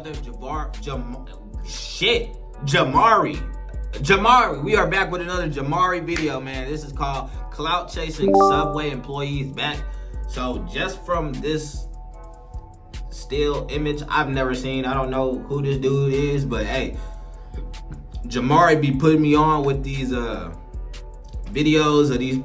another Jamari. We are back with another Jamari video, man. This is called Clout Chasing Subway Employees Back. So just from this still image I've never seen, I don't know who this dude is, but hey, Jamari be putting me on with these videos of these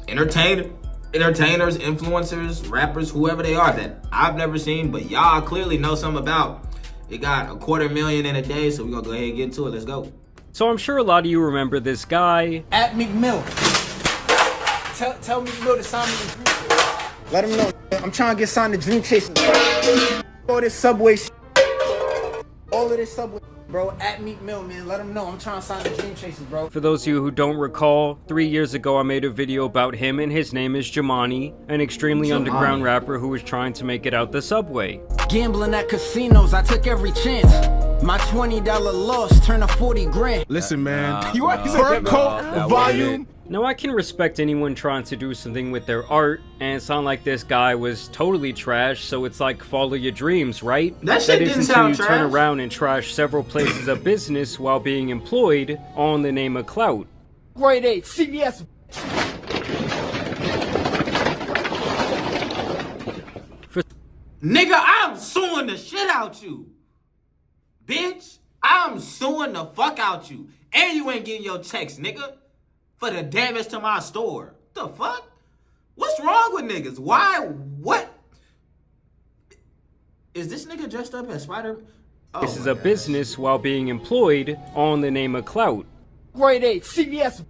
entertainers, influencers, rappers, whoever they are that I've never seen, but y'all clearly know something about. It got 250,000 in a day, so we're gonna go ahead and get to it. Let's go. So I'm sure a lot of you remember this guy. At McMill. Tell McMill to sign me the Dream Chasers. Let him know. I'm trying to get signed to Dream Chasers. All this Subway shit. All of this Subway, bro. At McMill, man. Let him know. I'm trying to sign the Dream Chasers, bro. For those of you who don't recall, 3 years ago I made a video about him, and his name is Jumanne, an extremely underground rapper who was trying to make it out the subway. Gambling at casinos, I took every chance. My $20 loss turned to 40 grand. Listen, man, You always per coat volume. Now I can respect anyone trying to do something with their art, and it's not like this guy was totally trash, so it's like follow your dreams, right? That shit didn't sound until you trash. turn around and trash several places of business while being employed, all in the name of clout. Grade 8, CVS. Nigga, I'm suing the shit out you. Bitch, I'm suing the fuck out you. And you ain't getting your checks, nigga, for the damage to my store. The fuck? What's wrong with niggas? Why? What? Is this nigga dressed up as Spider? Oh, This is a business while being employed, all in the name of clout. Grade 8, CVS.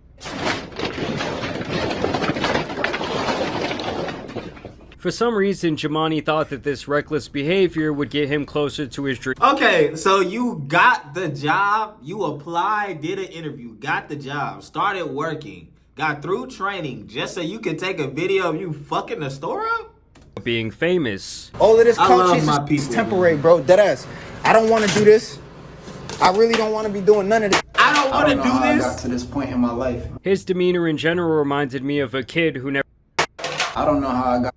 For some reason, Jumanne thought that this reckless behavior would get him closer to his dream. Okay, so you got the job, you applied, did an interview, got the job, started working, got through training just so you could take a video of you fucking the store up? Being famous. All of this I Clout love Chasers my people, is temporary, bro. Deadass. I don't want to do this. I really don't want to be doing none of this. I don't want to do I this. got to this point in my life. His demeanor in general reminded me of a kid who never I don't know how I got.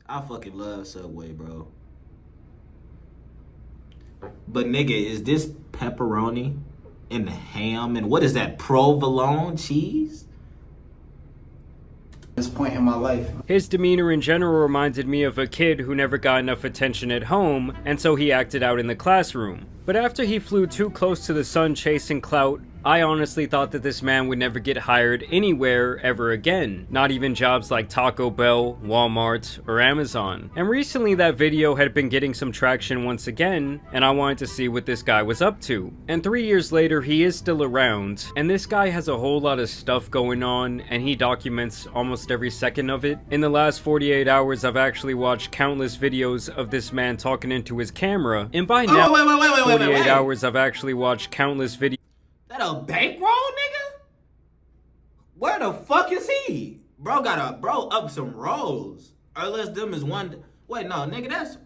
I fucking love Subway, bro. But nigga, is this pepperoni and the ham and what is that, provolone cheese? This point in my life. His demeanor in general reminded me of a kid who never got enough attention at home, and so he acted out in the classroom. But after he flew too close to the sun chasing clout, I honestly thought that this man would never get hired anywhere ever again. Not even jobs like Taco Bell, Walmart, or Amazon. And recently that video had been getting some traction once again, and I wanted to see what this guy was up to. And 3 years later, he is still around, and this guy has a whole lot of stuff going on, and he documents almost every second of it. In the last 48 hours, I've actually watched countless videos of this man talking into his camera, and by now, 48 hours, I've actually watched countless videos. That a bankroll, nigga? Where the fuck is he? Bro up some rolls. Or unless them is one. Wait, no, nigga, that's.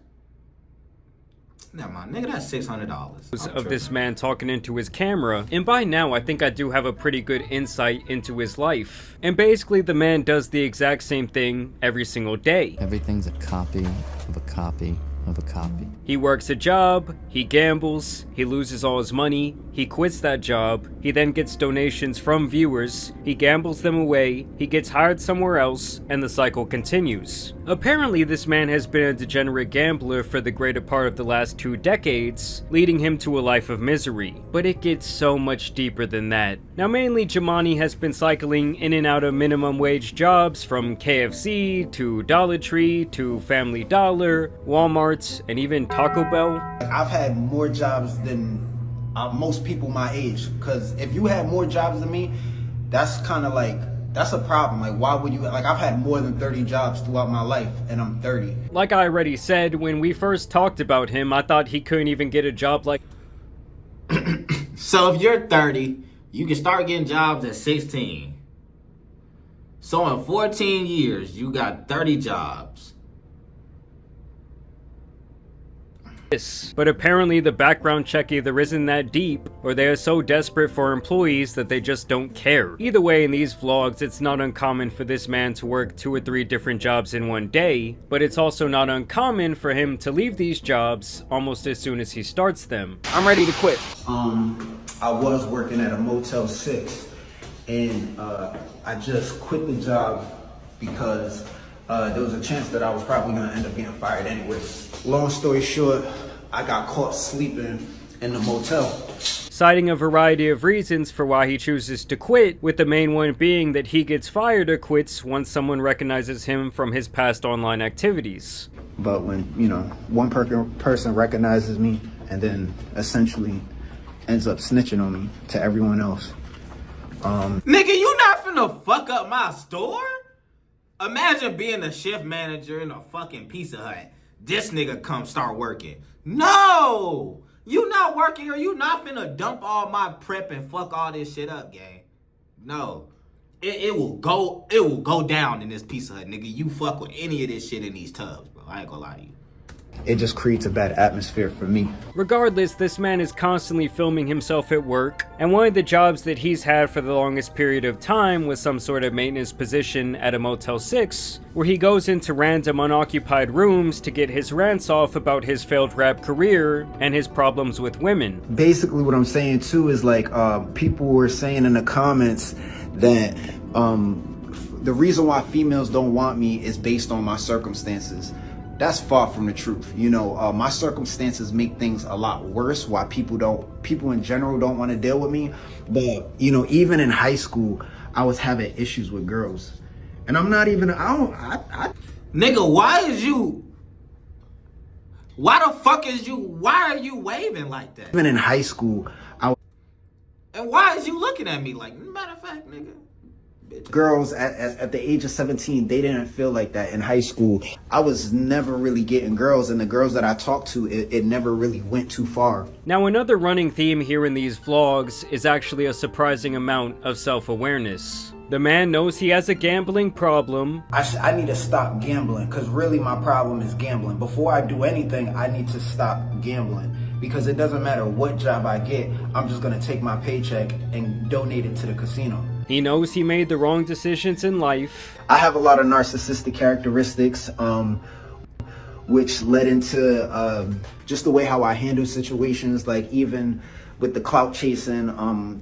Never mind, nigga, that's $600. Of this man talking into his camera, and by now I think I do have a pretty good insight into his life. And basically the man does the exact same thing every single day. Everything's a copy of a copy of a copy. He works a job, he gambles, he loses all his money, he quits that job, he then gets donations from viewers, he gambles them away, he gets hired somewhere else, and the cycle continues. Apparently this man has been a degenerate gambler for the greater part of the last 2 decades, leading him to a life of misery. But it gets so much deeper than that. Now mainly Jumanne has been cycling in and out of minimum wage jobs from KFC to Dollar Tree to Family Dollar, Walmart, and even Taco Bell. I've had more jobs than most people my age. Because if you had more jobs than me, that's kind of like, that's a problem. Like, why would you, like, I've had more than 30 jobs throughout my life, and I'm 30. Like I already said, when we first talked about him, I thought he couldn't even get a job like... So if you're 30, you can start getting jobs at 16. So in 14 years, you got 30 jobs. But apparently the background check either isn't that deep, or they are so desperate for employees that they just don't care. Either way, in these vlogs, it's not uncommon for this man to work 2 or 3 different jobs in one day, but it's also not uncommon for him to leave these jobs almost as soon as he starts them. I'm ready to quit. I was working at a Motel 6, and I just quit the job because there was a chance that I was probably gonna end up getting fired anyways. Long story short, I got caught sleeping in the motel. Citing a variety of reasons for why he chooses to quit, with the main one being that he gets fired or quits once someone recognizes him from his past online activities. But when, you know, one person recognizes me and then essentially ends up snitching on me to everyone else. Nigga, you not finna fuck up my store? Imagine being a shift manager in a fucking Pizza Hut. This nigga come start working. No! You not working, or you not finna dump all my prep and fuck all this shit up, gang. No. It will go down in this Pizza Hut, nigga. You fuck with any of this shit in these tubs, bro. I ain't gonna lie to you. It just creates a bad atmosphere for me. Regardless, this man is constantly filming himself at work, and one of the jobs that he's had for the longest period of time was some sort of maintenance position at a Motel 6, where he goes into random unoccupied rooms to get his rants off about his failed rap career and his problems with women. Basically what I'm saying too is like people were saying in the comments that the reason why females don't want me is based on my circumstances. That's far from the truth. You know, my circumstances make things a lot worse, why people in general don't want to deal with me. But, you know, even in high school, I was having issues with girls. And I'm not even, Nigga, why are you waving like that? even in high school, And why is you looking at me like, matter of fact, nigga? girls at the age of 17, they didn't feel like that in high school. I was never really getting girls, and the girls that I talked to, it never really went too far. Now, another running theme here in these vlogs is actually a surprising amount of self-awareness. The man knows he has a gambling problem. I need to stop gambling, because really my problem is gambling. Before I do anything, I need to stop gambling, because it doesn't matter what job I get, I'm just going to take my paycheck and donate it to the casino. He knows he made the wrong decisions in life. I have a lot of narcissistic characteristics, which led into just the way how I handle situations, like even with the clout chasing,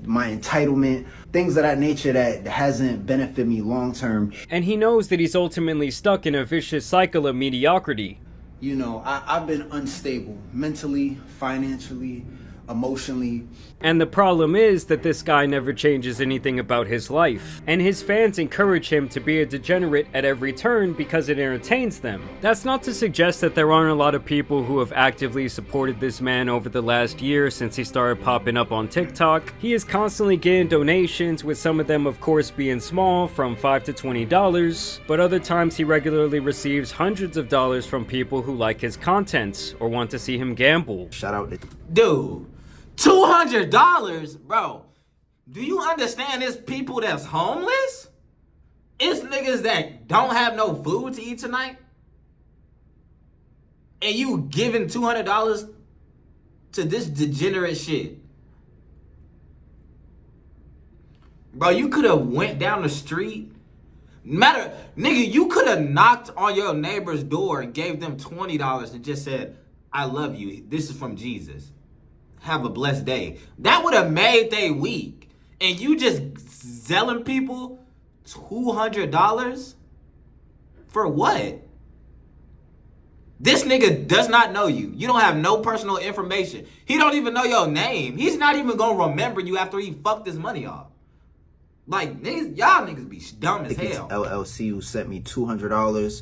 my entitlement, things of that nature that hasn't benefited me long term. And he knows that he's ultimately stuck in a vicious cycle of mediocrity. You know, I've been unstable mentally, financially, emotionally. And the problem is that this guy never changes anything about his life, and his fans encourage him to be a degenerate at every turn because it entertains them. That's not to suggest that there aren't a lot of people who have actively supported this man over the last year since he started popping up on TikTok. He is constantly getting donations, with some of them of course being small, from $5 to $20, but other times he regularly receives hundreds of dollars from people who like his content or want to see him gamble. Shout out to Dude, $200, bro. Do you understand it's people that's homeless? It's niggas that don't have no food to eat tonight. And you giving $200 to this degenerate shit. Bro, you could have went down the street. Nigga, you could have knocked on your neighbor's door and gave them $20 and just said, I love you. This is from Jesus. Have a blessed day. That would have made they week. And you just selling people $200 for what? This nigga does not know you. You don't have no personal information. He don't even know your name. He's not even gonna remember you after he fucked his money off. Like, niggas, y'all niggas be dumb as hell. LLC who sent me $200.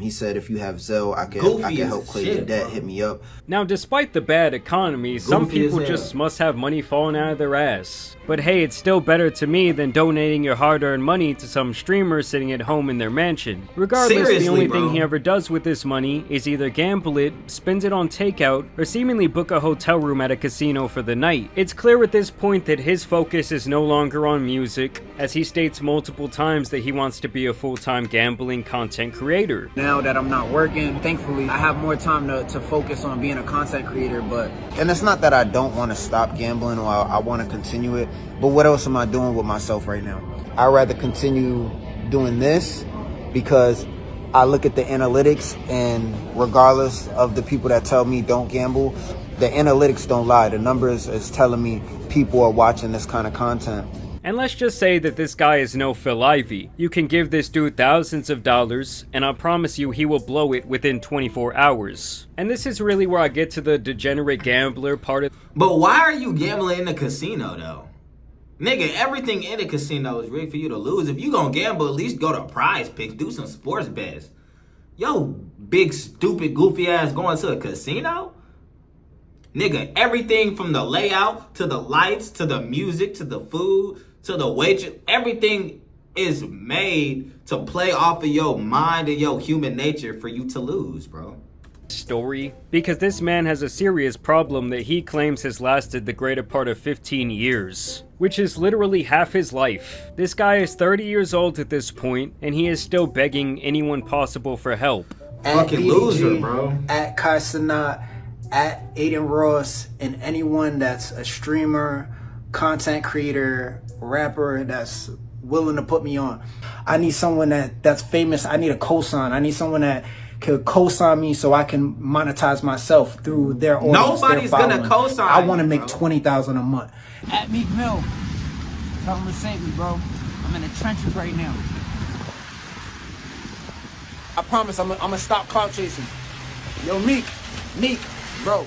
He said if you have Zelle, I can help clear your debt. Hit me up. Now, despite the bad economy, some people just must have money falling out of their ass. But hey, it's still better to me than donating your hard-earned money to some streamer sitting at home in their mansion. Regardless, the only thing he ever does with this money is either gamble it, spend it on takeout, or seemingly book a hotel room at a casino for the night. It's clear at this point that his focus is no longer on music, as he states multiple times that he wants to be a full-time gambling content creator. later. Now that I'm not working, thankfully, I have more time to focus on being a content creator, but... And it's not that I don't want to stop gambling or I want to continue it, but what else am I doing with myself right now? I'd rather continue doing this because I look at the analytics, and regardless of the people that tell me don't gamble, the analytics don't lie. The numbers is telling me people are watching this kind of content. And let's just say that this guy is no Phil Ivey. You can give this dude thousands of dollars, and I promise you he will blow it within 24 hours. And this is really where I get to the degenerate gambler part of... But why are you gambling in the casino, though? Nigga, everything in the casino is rigged for you to lose. If you gonna gamble, at least go to Prize Picks. Do some sports bets. Yo, big, stupid, goofy ass going to a casino? Nigga, everything from the layout, to the lights, to the music, to the food, to the waitress, everything is made to play off of your mind and your human nature for you to lose, bro. Story, because this man has a serious problem that he claims has lasted the greater part of 15 years, which is literally half his life. This guy is 30 years old at this point, and he is still begging anyone possible for help. Fucking loser, bro. At Kai Sanat, at Aiden Ross, and anyone that's a streamer, content creator, rapper that's willing to put me on. I need someone that's famous. I need a cosign. I need someone that could co-sign me so I can monetize myself through their audience. Nobody's gonna co-sign. I want to make $20,000 a month. At Meek Mill, tell him to save me, bro. I'm in the trenches right now. I promise I'm gonna stop clout chasing. Yo, Meek, bro.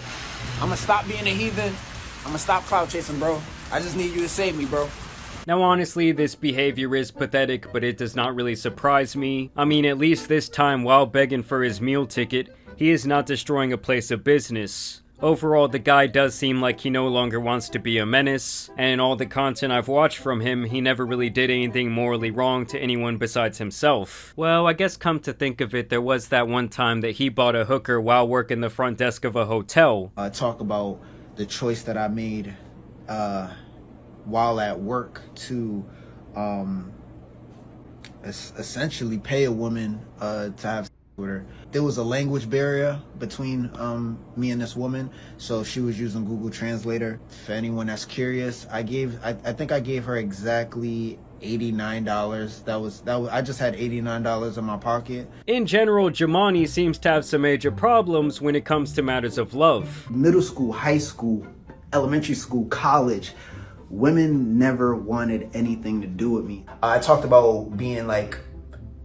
I'm gonna stop being a heathen. I'm gonna stop clout chasing, bro. I just need you to save me, bro. Now honestly, this behavior is pathetic, but it does not really surprise me. I mean, at least this time, while begging for his meal ticket, he is not destroying a place of business. Overall, the guy does seem like he no longer wants to be a menace, and in all the content I've watched from him, he never really did anything morally wrong to anyone besides himself. Well, I guess come to think of it, there was that one time that he bought a hooker while working the front desk of a hotel. Talk about the choice that I made while at work to essentially pay a woman to have with her. There was a language barrier between me and this woman, so she was using Google Translator. For anyone that's curious, I think I gave her exactly $89. That was I just had $89 in my pocket. In general, Jumanne seems to have some major problems when it comes to matters of love. Middle school, high school, elementary school, college, women never wanted anything to do with me. I talked about being like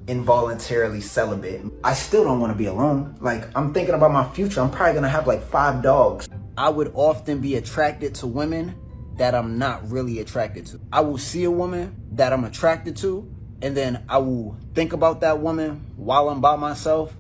involuntarily celibate. I still don't want to be alone. Like, I'm thinking about my future. I'm probably gonna have like 5 dogs. I would often be attracted to women that I'm not really attracted to. I will see a woman that I'm attracted to, and then I will think about that woman while I'm by myself,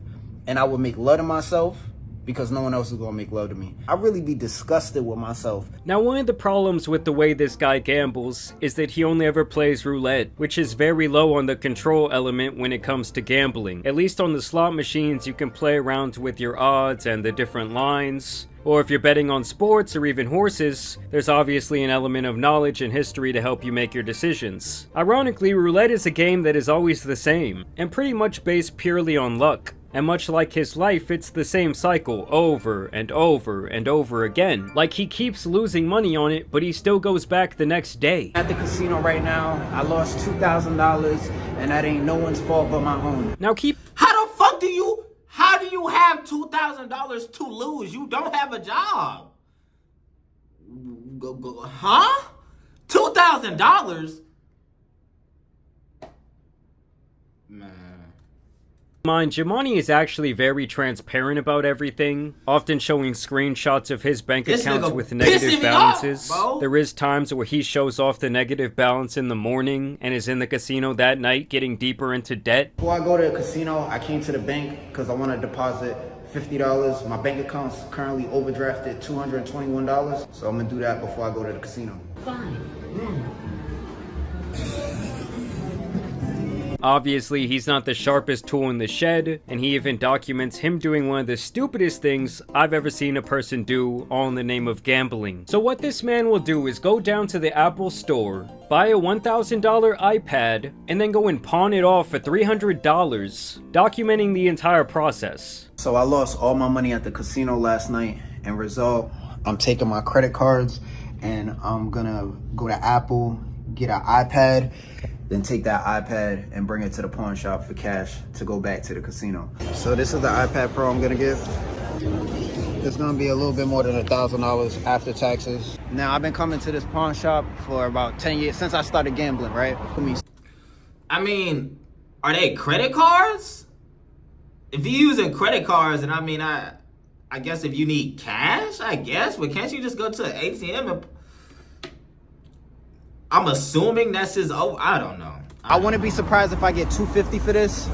and I will make love to myself because no one else is gonna make love to me. I really be disgusted with myself. Now, one of the problems with the way this guy gambles is that he only ever plays roulette, which is very low on the control element when it comes to gambling. At least on the slot machines, you can play around with your odds and the different lines. Or if you're betting on sports or even horses, there's obviously an element of knowledge and history to help you make your decisions. Ironically, roulette is a game that is always the same, and pretty much based purely on luck. And much like his life, it's the same cycle over and over and over again. Like, he keeps losing money on it, but he still goes back the next day. At the casino right now, I lost $2,000, and that ain't no one's fault but my own. Now How do you have $2,000 to lose? You don't have a job. Huh? $2,000? Man. mind, Jumanne is actually very transparent about everything, often showing screenshots of his bank accounts with negative balances. There is times where he shows off the negative balance in the morning and is in the casino that night getting deeper into debt. Before I go to the casino, I came to the bank because I want to deposit $50. My bank account's currently overdrafted $221, so I'm gonna do that before I go to the casino. Fine. Obviously, he's not the sharpest tool in the shed, and he even documents him doing one of the stupidest things I've ever seen a person do, all in the name of gambling. So what this man will do is go down to the Apple store, buy a $1,000 iPad, and then go and pawn it off for $300, documenting the entire process. So I lost all my money at the casino last night, and result, I'm taking my credit cards and I'm gonna go to Apple, get an iPad, then take that iPad and bring it to the pawn shop for cash to go back to the casino. So this is the iPad Pro I'm gonna get. It's gonna be a little bit more than $1,000 after taxes. Now, I've been coming to this pawn shop for about 10 years, since I started gambling, right? I mean, are they credit cards? If you're using credit cards, and I guess if you need cash, I guess, but can't you just go to an ATM and... I'm assuming that's his... Oh, I don't know. I wouldn't be surprised if I get $250 for this.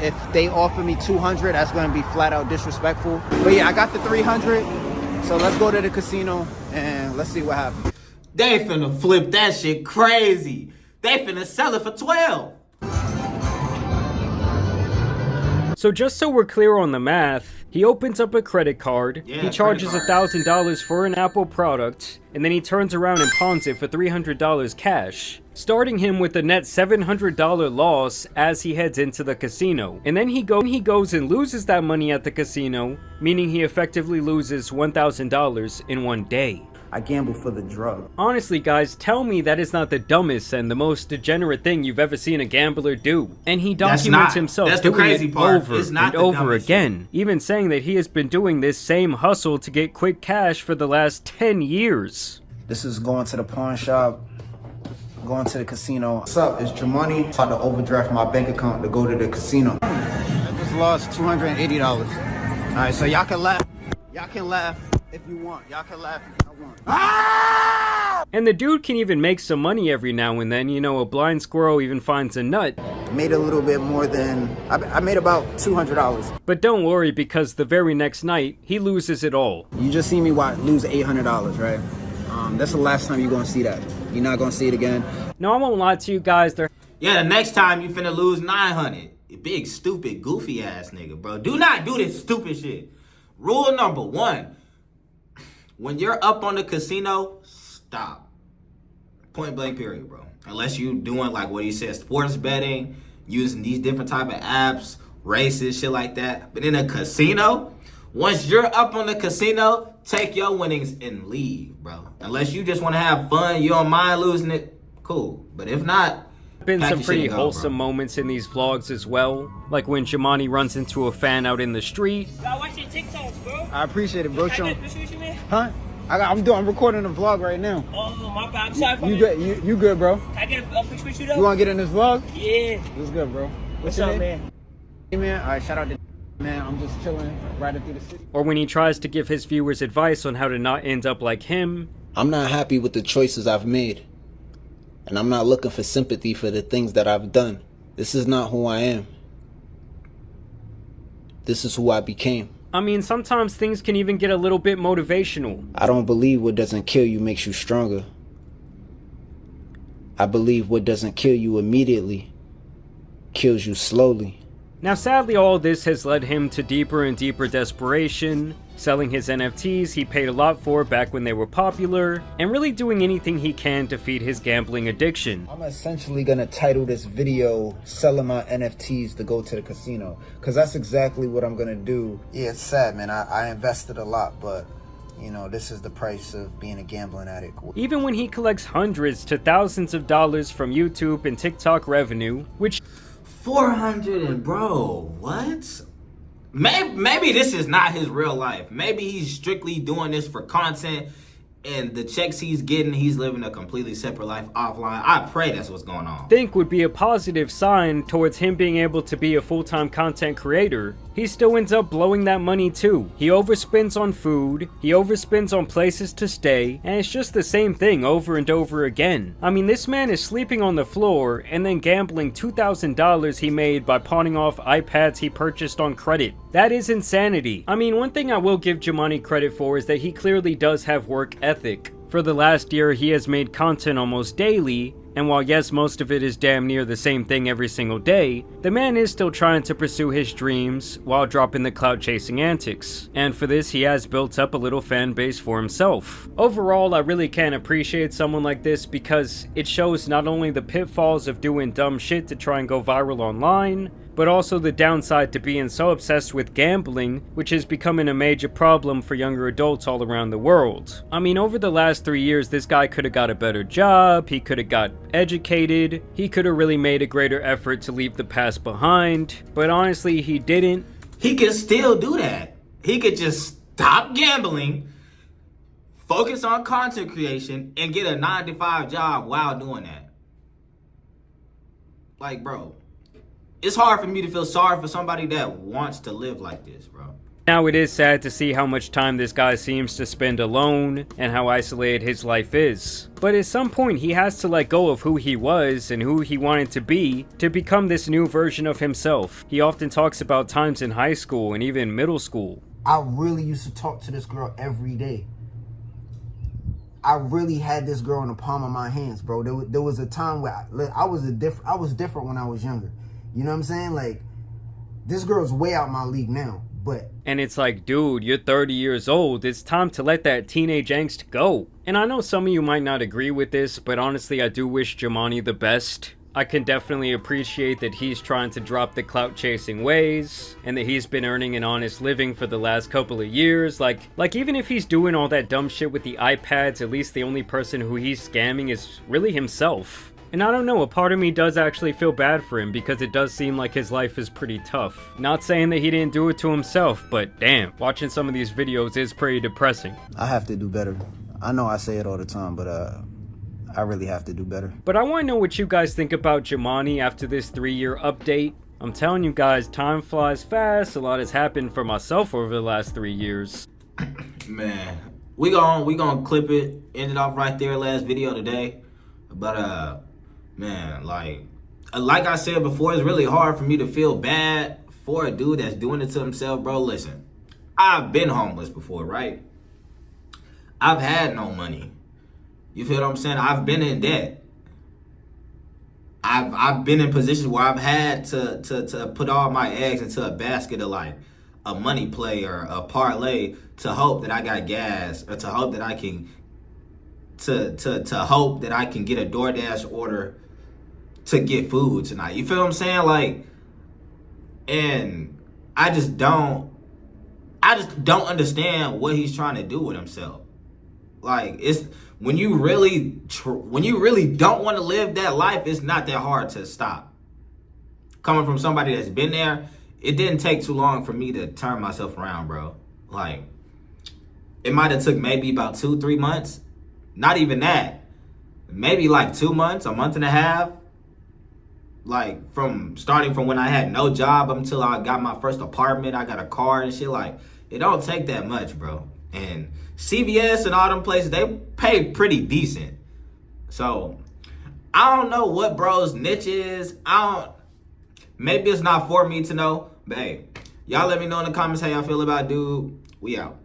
If they offer me $200, that's gonna be flat out disrespectful. But yeah, I got the $300, so let's go to the casino and let's see what happens. They finna flip that shit crazy. They finna sell it for 12. So just so we're clear on the math, he opens up a credit card, Yeah, he charges credit card. $1,000 for an Apple product, and then he turns around and pawns it for $300 cash, starting him with a net $700 loss as he heads into the casino. And then he goes and loses that money at the casino, meaning he effectively loses $1,000 in one day. I gamble for the drug. Honestly, guys, tell me that is not the dumbest and the most degenerate thing you've ever seen a gambler do. And he documents himself doing it over and over again, even saying that he has been doing this same hustle to get quick cash for the last 10 years. This is going to the pawn shop, going to the casino. What's up? It's Jumanne. About to overdraft my bank account to go to the casino. I just lost $280. All right, so y'all can laugh. Y'all can laugh if you want. Y'all can laugh if y'all want. And the dude can even make some money every now and then. You know, a blind squirrel even finds a nut. Made a little bit more than... I made about $200. But don't worry, because the very next night, he loses it all. You just see me lose $800, right? That's the last time you're going to see that. You're not going to see it again. No, I won't lie to you guys. Yeah, the next time you finna lose 900. You big, stupid, goofy ass nigga, bro. Do not do this stupid shit. Rule number 1. When you're up on the casino, stop. Point blank period, bro. Unless you doing like what he said, sports betting, using these different type of apps, races, shit like that. But in a casino, once you're up on the casino, take your winnings and leave, bro. Unless you just want to have fun, you don't mind losing it, cool. But if not, Been some pretty wholesome moments in these vlogs as well, like when Jumanne runs into a fan out in the street. I watch your TikToks, bro. I appreciate it, bro. Huh? I'm recording a vlog right now. Oh, my bad. I'm sorry for You good? You good, bro? Can I get a picture with you, though? You want to get in this vlog? Yeah. What's good, bro? What's up, man? Hey, man. All right, shout out to man. I'm just chilling, riding through the city. Or when he tries to give his viewers advice on how to not end up like him. I'm not happy with the choices I've made. And I'm not looking for sympathy for the things that I've done. This is not who I am. This is who I became. I mean, sometimes things can even get a little bit motivational. I don't believe what doesn't kill you makes you stronger. I believe what doesn't kill you immediately kills you slowly. Now, sadly, all this has led him to deeper and deeper desperation, selling his NFTs he paid a lot for back when they were popular, and really doing anything he can to feed his gambling addiction. I'm essentially gonna title this video selling my NFTs to go to the casino, because that's exactly what I'm gonna do. Yeah, it's sad, man. I invested a lot, but you know, this is the price of being a gambling addict. Even when he collects hundreds to thousands of dollars from YouTube and TikTok revenue, which 400 and bro, what? Maybe this is not his real life. Maybe he's strictly doing this for content, and the checks he's getting, he's living a completely separate life offline. I pray that's what's going on. think would be a positive sign towards him being able to be a full-time content creator, he still ends up blowing that money too. He overspends on food, he overspends on places to stay, and it's just the same thing over and over again. I mean, this man is sleeping on the floor and then gambling $2,000 he made by pawning off iPads he purchased on credit. That is insanity. I mean, one thing I will give Jumanne credit for is that he clearly does have work ethic. For the last year, he has made content almost daily, And while yes, most of it is damn near the same thing every single day, the man is still trying to pursue his dreams while dropping the clout chasing antics. And for this, he has built up a little fan base for himself. Overall, I really can appreciate someone like this because it shows not only the pitfalls of doing dumb shit to try and go viral online, but also the downside to being so obsessed with gambling, which is becoming a major problem for younger adults all around the world. I mean, over the last 3 years, this guy could have got a better job, he could have got educated, he could have really made a greater effort to leave the past behind, but honestly, he didn't. He could still do that. He could just stop gambling, focus on content creation, and get a 9-to-5 job while doing that. Like, bro, it's hard for me to feel sorry for somebody that wants to live like this, bro. Now, it is sad to see how much time this guy seems to spend alone and how isolated his life is. But at some point, he has to let go of who he was and who he wanted to become this new version of himself. He often talks about times in high school and even middle school. I really used to talk to this girl every day. I really had this girl in the palm of my hands, bro. There was a time where I was different when I was younger. You know what I'm saying? Like, this girl's way out my league now, but... And it's like, dude, you're 30 years old. It's time to let that teenage angst go. And I know some of you might not agree with this, but honestly, I do wish Jumanne the best. I can definitely appreciate that he's trying to drop the clout chasing ways, and that he's been earning an honest living for the last couple of years. Like even if he's doing all that dumb shit with the iPads, at least the only person who he's scamming is really himself. And I don't know, a part of me does actually feel bad for him because it does seem like his life is pretty tough. Not saying that he didn't do it to himself, but damn, watching some of these videos is pretty depressing. I have to do better. I know I say it all the time, but I really have to do better. But I want to know what you guys think about Jumanne after this 3-year update. I'm telling you guys, time flies fast. A lot has happened for myself over the last 3 years. Man, we gonna clip it, end it off right there, last video today. But man, like I said before, it's really hard for me to feel bad for a dude that's doing it to himself, bro. Listen, I've been homeless before, right? I've had no money. You feel what I'm saying? I've been in debt. I've been in positions where I've had to put all my eggs into a basket of like a money play or a parlay to hope that I got gas, or to hope that I can to hope that I can get a DoorDash order to get food tonight. You feel what I'm saying? Like, and I just don't understand what he's trying to do with himself. Like, it's when you really don't want to live that life, it's not that hard to stop. Coming from somebody that's been there, it didn't take too long for me to turn myself around, bro. Like, it might have took maybe about 2-3 months. Not even that. Maybe like 2 months, a month and a half. Like, from starting from when I had no job until I got my first apartment, I got a car and shit. Like, it don't take that much, bro. And CVS and all them places, they pay pretty decent. So, I don't know what bro's niche is. Maybe it's not for me to know. But hey, y'all let me know in the comments how y'all feel about dude. We out.